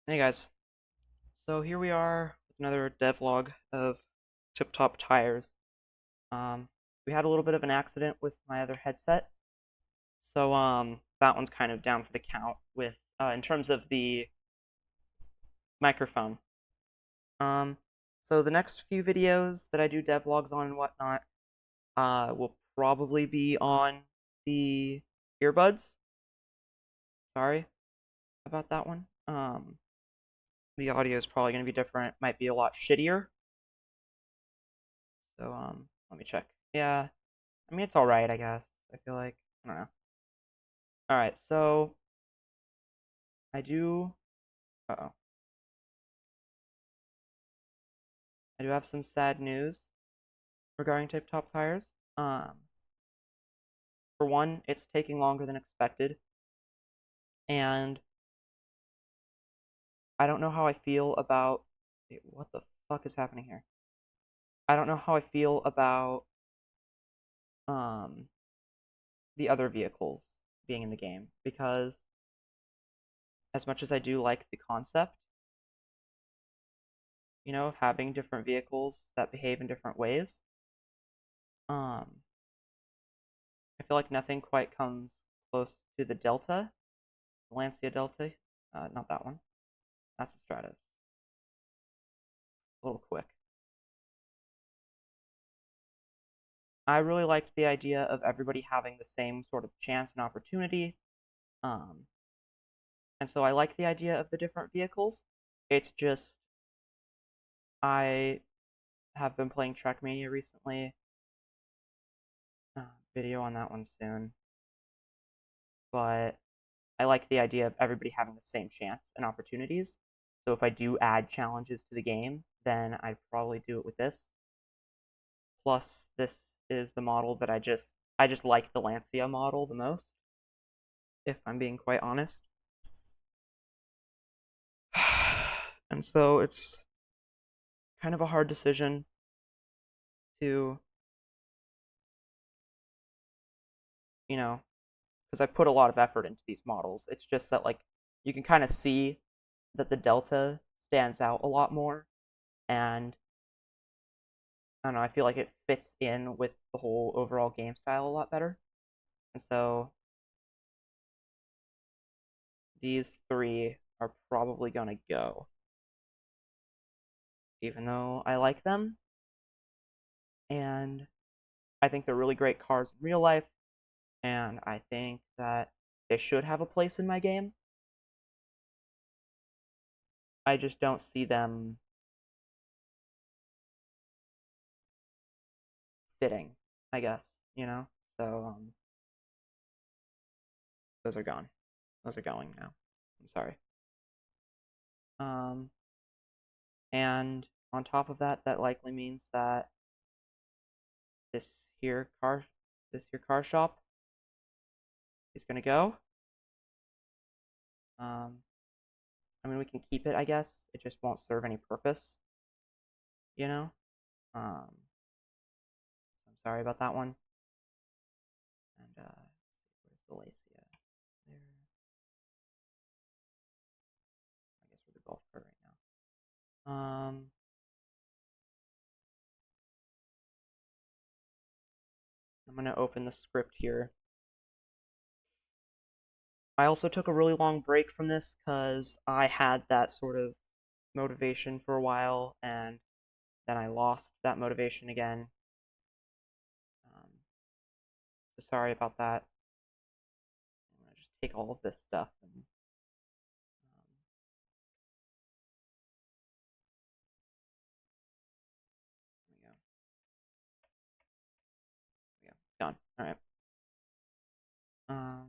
Hey guys, so here we are with another devlog of Tip Top Tires. Um, we had a little bit of an accident with my other headset, so that one's kind of down for the count with in terms of the microphone. Um, so the next few videos that I do devlogs on and whatnot, will probably be on the earbuds. Sorry about that one. The audio is probably going to be different, might be a lot shittier. So let me check. Yeah, I mean, it's alright, I guess. I feel like. I don't know. Alright, so I do. Uh-oh. I do have some sad news regarding Tip Top Tires. For one, it's taking longer than expected, and I don't know how I feel about. Wait, what the fuck is happening here? I don't know how I feel about um the other vehicles being in the game because as much as I do like the concept, of having different vehicles that behave in different ways, um, I feel like nothing quite comes close to the Delta, the Lancia Delta. Not that one. That's the Stratus. A little quick. I really liked the idea of everybody having the same sort of chance and opportunity. Um, and so I like the idea of the different vehicles. It's just I have been playing Trackmania recently. Video on that one soon. But I like the idea of everybody having the same chance and opportunities. So if I do add challenges to the game, then I'd probably do it with this. Plus, this is the model that I just like the Lancia model the most, if I'm being quite honest. And so it's kind of a hard decision to, you know, because I put a lot of effort into these models. It's just that like you can kind of see that the Delta stands out a lot more, and I don't know, I feel like it fits in with the whole overall game style a lot better. And so these three are probably gonna go, even though I like them, and I think they're really great cars in real life, and I think that they should have a place in my game. I just don't see them fitting, I guess, you know? So, those are gone. Those are going now. I'm sorry. Um, and on top of that, that likely means that this here car, this here car shop is gonna go. Um, I mean, we can keep it, I guess. It just won't serve any purpose, you know? Um, I'm sorry about that one. And, where's the Lacia? There. I guess we're the golf cart right now. I'm gonna open the script here. I also took a really long break from this because I had that sort of motivation for a while, and then I lost that motivation again. So sorry about that. I'm gonna just take all of this stuff and there we go. There we go. Done. All right. Um,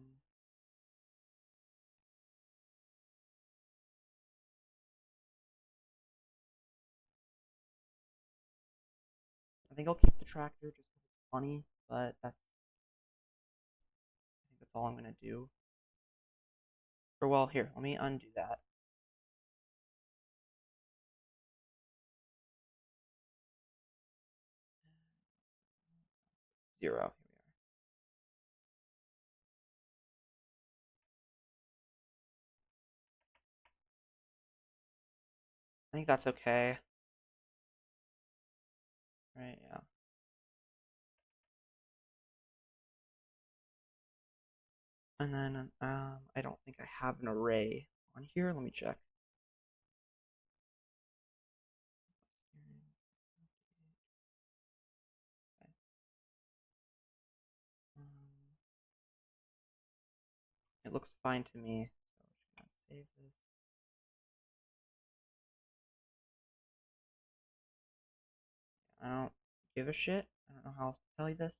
I think I'll keep the tractor just because it's funny, but I think that's all I'm gonna do. Or well, here, let me undo that. Zero. Here we think that's okay. Right, yeah. And then I don't think I have an array on here. Let me check. Um, it looks fine to me. So I'm just gonna save this. I don't give a shit. I don't know how else to tell you this.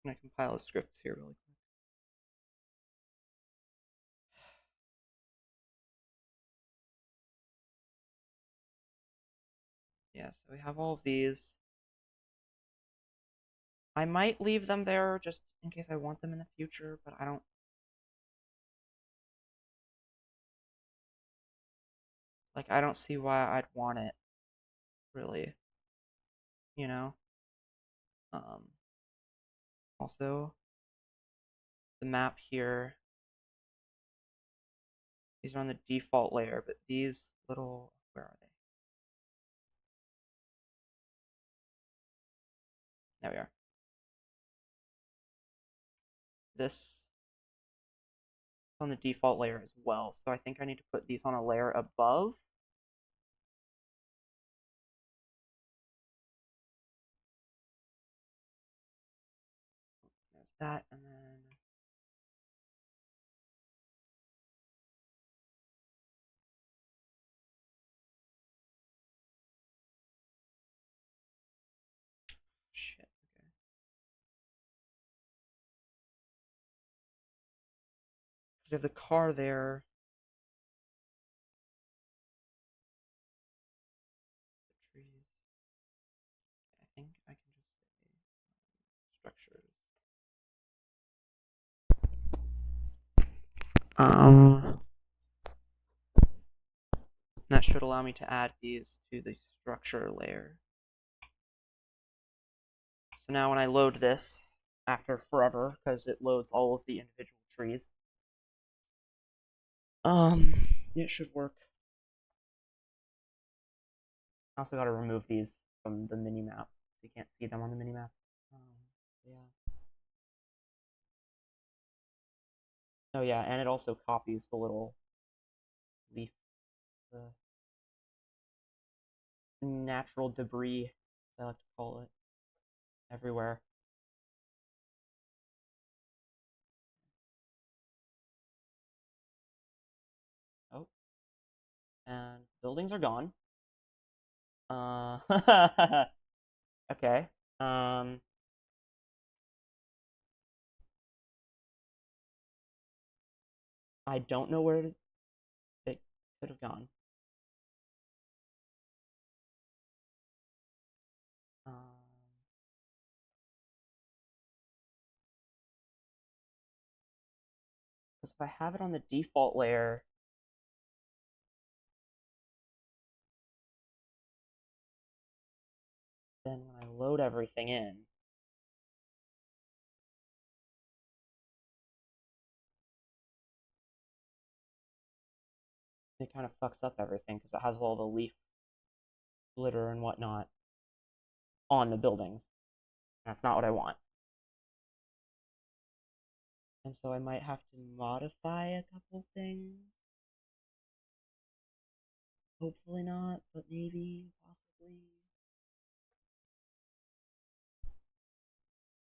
I'm gonna compile the scripts here really quick. Yeah, so we have all of these. I might leave them there just in case I want them in the future, but I don't see why I'd want it, really, you know? Um, Also, the map here, these are on the default layer, but these little, where are they? There we are. This on the default layer as well, so I think I need to put these on a layer above. There's that, and then shit. Okay. We have the car there. The trees. I think I can just say structures. Um, that should allow me to add these to the structure layer. So now when I load this, after forever, because it loads all of the individual trees, it should work. I also got to remove these from the mini map. You can't see them on the mini map. Yeah. Oh yeah, and it also copies the little leaf, the natural debris, I like to call it, everywhere. Oh, and buildings are gone. Okay. I don't know where it could have gone. Um, because if I have it on the default layer, then when I load everything in, it kind of fucks up everything because it has all the leaf litter and whatnot on the buildings. That's not what I want. And so I might have to modify a couple things. Hopefully not, but maybe, possibly.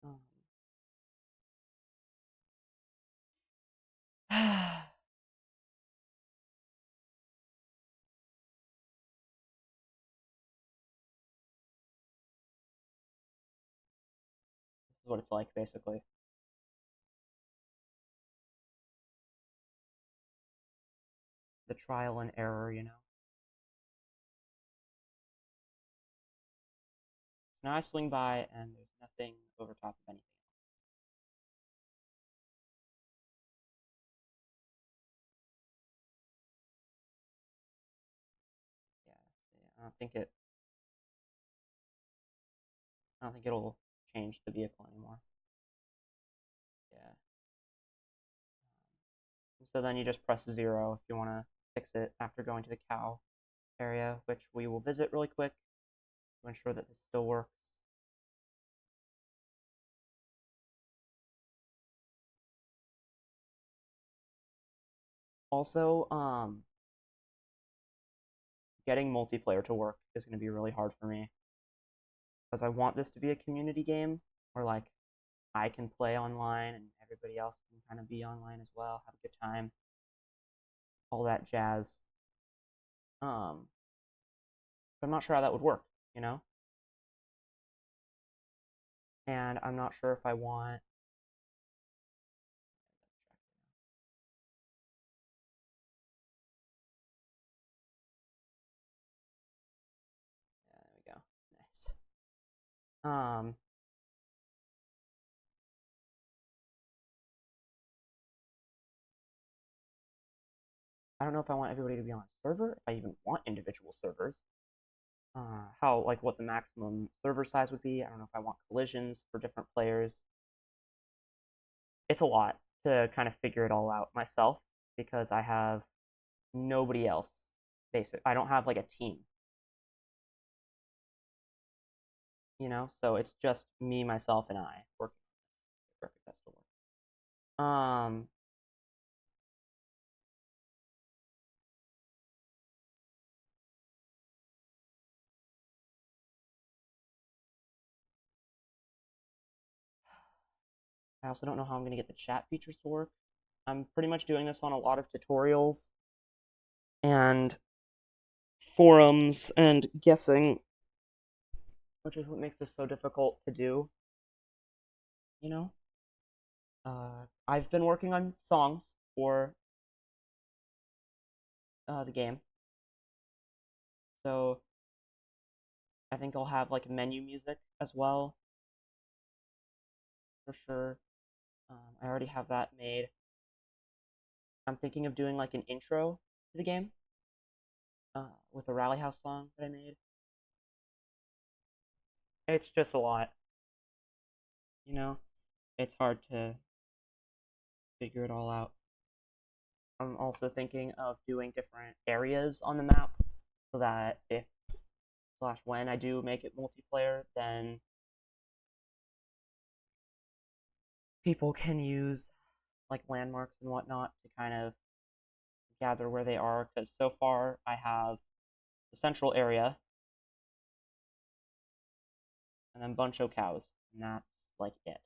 Um, this is what it's like, basically. The trial and error, you know? Now I swing by and there's nothing over top of anything. Yeah, I don't think it'll change the vehicle anymore. Yeah. So then you just press 0 if you want to fix it after going to the cow area, which we will visit really quick to ensure that this still works. Also, getting multiplayer to work is going to be really hard for me because I want this to be a community game where like I can play online and everybody else can kind of be online as well, have a good time, all that jazz. But I'm not sure how that would work, you know? And I'm not sure if I want. Yeah, there we go. Nice. Um, I don't know if I want everybody to be on a server, if I even want individual servers. How like what the maximum server size would be. I don't know if I want collisions for different players. It's a lot to kind of figure it all out myself because I have nobody else. Basic. I don't have like a team, you know. So it's just me, myself, and I working on this. Perfect. That's the word. I also don't know how I'm going to get the chat features to work. I'm pretty much doing this on a lot of tutorials and forums and guessing, which is what makes this so difficult to do, you know? I've been working on songs for the game, so I think I'll have like menu music as well, for sure. I already have that made. I'm thinking of doing like an intro to the game with a Rally House song that I made. It's just a lot, you know? It's hard to figure it all out. I'm also thinking of doing different areas on the map so that if slash when I do make it multiplayer, then people can use like landmarks and whatnot to kind of gather where they are. Because so far I have the central area and then Buncho cows, and that's like it.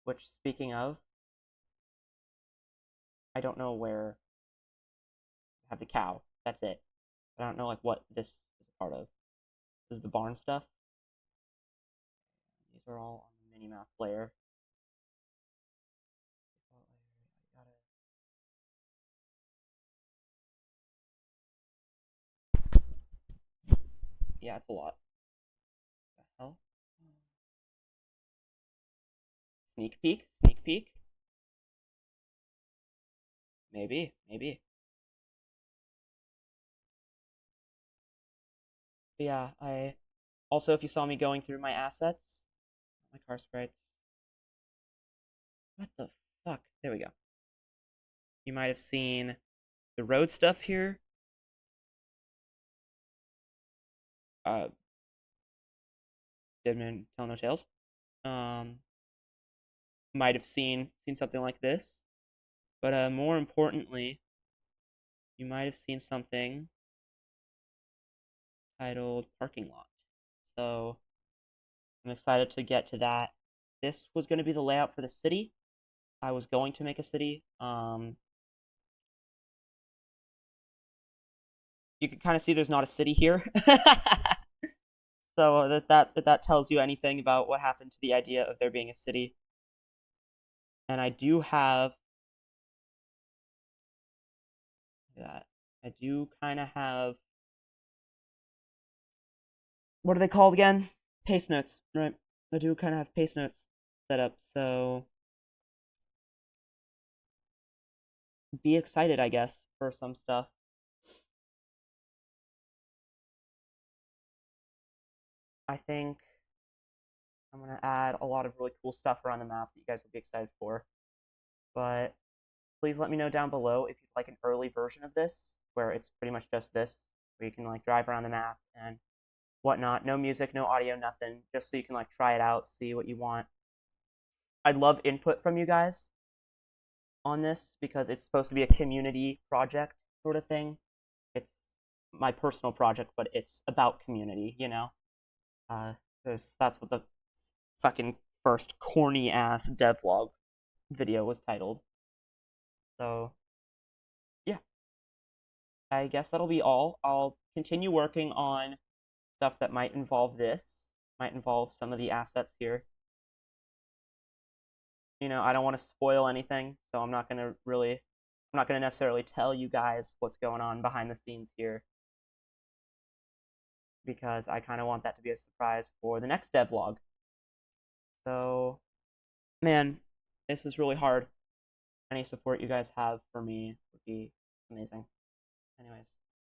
Which, speaking of, I don't know where I have the cow. That's it. I don't know like what this is a part of. This is the barn stuff. These are all on the minimap layer. Yeah, it's a lot. What the hell? Sneak peek? Sneak peek? Maybe, maybe. But yeah, I also, if you saw me going through my assets, my car sprites. What the fuck? There we go. You might have seen the road stuff here. Uh, Dead Man Tell No Tales. Um, might have seen something like this, but more importantly, you might have seen something titled Parking Lot. So I'm excited to get to that. This was going to be the layout for the city. I was going to make a city. You can kind of see there's not a city here. So that tells you anything about what happened to the idea of there being a city. And I do have that. I do kind of have, what are they called again? Pace notes, right? I do kind of have pace notes set up. So be excited, I guess, for some stuff. I think I'm gonna add a lot of really cool stuff around the map that you guys will be excited for. But please let me know down below if you'd like an early version of this, where it's pretty much just this, where you can like drive around the map and whatnot. No music, no audio, nothing. Just so you can like try it out, see what you want. I'd love input from you guys on this because it's supposed to be a community project sort of thing. It's my personal project, but it's about community, you know? Because that's what the fucking first corny ass devlog video was titled. So, yeah, I guess that'll be all. I'll continue working on stuff that might involve this, might involve some of the assets here. You know, I don't want to spoil anything, so I'm not gonna necessarily tell you guys what's going on behind the scenes here because I kind of want that to be a surprise for the next devlog. So, man, this is really hard. Any support you guys have for me would be amazing. Anyways,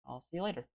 I'll see you later.